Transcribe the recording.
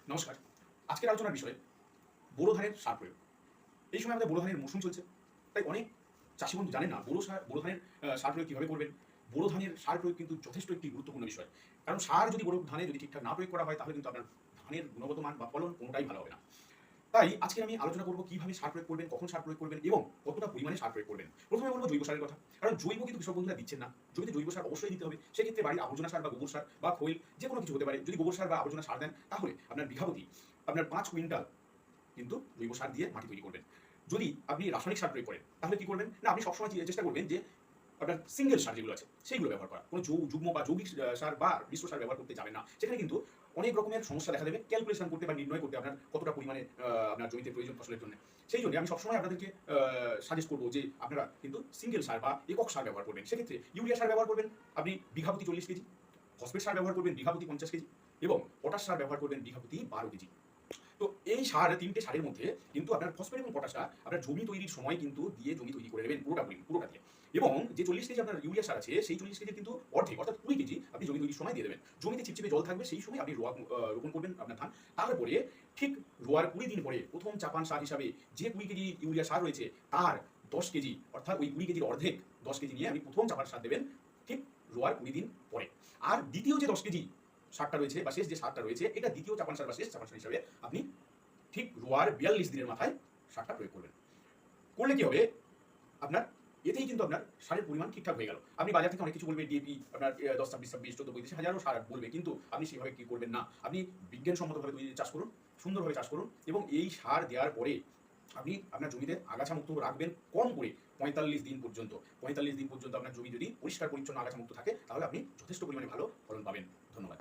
নমস্কার। আজকের আলোচনার বিষয় বোরো ধানের সার প্রয়োগ। এই সময় আমাদের বোরো ধানের মৌসুম চলছে। তাই অনেক চাষী বন্ধু জানেন না বোরো ধানের সার প্রয়োগ কিভাবে করবেন। বোরো ধানের সার প্রয়োগ কিন্তু যথেষ্ট একটি গুরুত্বপূর্ণ বিষয়। কারণ সার যদি বোরো ধানে যদি ঠিকঠাক না প্রয়োগ করা হয় তাহলে কিন্তু আপনার ধানের গুণগত মান বা ফলন কোনটাই ভালো হবে না। তাই আজকে আমি আলোচনা করব কিভাবে সার প্রয়োগ করবেন, কখন সার প্রয়োগ করবেন এবং কতটা পরিমাণে সার প্রয়োগ করবেন। প্রথমে বলব জৈব সারের কথা। কারণ জৈব কিন্তু কৃষক বন্ধুরা দিচ্ছেন না। জমিতে জৈব সার অবশ্যই দিতে হবে। সেক্ষেত্রে বাড়ির আবর্জনা সার বা গোবর সার বা খৈল যেকোনো কিছু হতে পারে। যদি গোবর সার বা আবর্জনা সার দেন তাহলে আপনার বিঘাপ্রতি আপনার ৫ কুইন্টাল কিন্তু জৈব সার দিয়ে মাটি তৈরি করবেন। যদি আপনি রাসায়নিক সার প্রয়োগ করেন তাহলে কি করবেন না, আপনি সবসময় চেষ্টা করবেন যে আপনার সিঙ্গেল সার যেগুলো আছে সেইগুলো ব্যবহার করা। কোনো যুগ্ম বা যৌগিক সার বা মিশ্র সার ব্যবহার করতে যাবেন না। সেখানে কিন্তু অনেক রকমের সমস্যা দেখা দেবে ক্যালকুলেশন করতে বা নির্ণয় করতে আপনার কতটা পরিমাণে আপনার জমিতে প্রয়োজন ফসলের জন্য। সেই জন্য আমি সবসময় আপনাদেরকে সাজেস্ট করবো যে আপনারা কিন্তু সিঙ্গেল সার বা একক সার ব্যবহার করবেন। সেক্ষেত্রে ইউরিয়া সার ব্যবহার করবেন আপনি বিঘাপ্রতি ৪০ কেজি, ফসফেট সার ব্যবহার করবেন বিঘাপ্রতি ৫০ কেজি এবং পটাশ সার ব্যবহার করবেন বিঘাপ্রতি ১২ কেজি। তো এই সার ৩টে সারের মধ্যে কিন্তু আপনার ফসফেট এবং পটাশটা আপনার জমি তৈরির সময় কিন্তু দিয়ে জমি তৈরি করে নেবেন পুরোটা দিয়ে। এবং যে ৪০ কেজি আপনার ইউরিয়া সার আছে সেই ৪০ কেজির কিন্তু অর্ধেক অর্থাৎ ২০ কেজি আপনি জমি তৈরির সময় দিয়ে দেবেন। জমিতে চিপচিপে জল থাকবে সেই সময় আপনি রোপণ করবেন আপনার ধান। তারপরে ঠিক রোয়ার ২০ দিন পরে প্রথম চাপান সার হিসাবে যে ২০ কেজি ইউরিয়া সার রয়েছে তার ১০ কেজি অর্থাৎ ওই ২০ কেজির অর্ধেক ১০ কেজি নিয়ে আপনি প্রথম চাপান সার দেবেন ঠিক রোয়ার ২০ দিন পরে। আর দ্বিতীয় যে ১০ কেজি সারটা রয়েছে বা শেষ যে সারটা রয়েছে এটা দ্বিতীয় চাপান সার বা শেষ চাপান সার হিসাবে আপনি ঠিক রোয়ার ৪২ দিনের মাথায় সারটা প্রয়োগ করবেন। করলে কি হবে আপনার এতেই কিন্তু আপনার সারের পরিমাণ ঠিকঠাক হয়ে গেল। আপনি বাজার থেকে অনেক কিছু বলবে ডিএপি আপনার ১০ ২৬ ২৬ ১৪ ৩৫ হাজারও সার বলবে, কিন্তু আপনি সেভাবে কি করবেন না। আপনি বিজ্ঞানসম্মতভাবে চাষ করুন, সুন্দরভাবে চাষ করুন এবং এই সার দেওয়ার পরে আপনি আপনার জমিতে আগাছা মুক্ত রাখবেন কম করে ৪৫ দিন পর্যন্ত। ৪৫ দিন পর্যন্ত আপনার জমি যদি পরিষ্কার পরিচ্ছন্ন আগাছা মুক্ত থাকে তাহলে আপনি যথেষ্ট পরিমাণে ভালো ফলন পাবেন। ধন্যবাদ।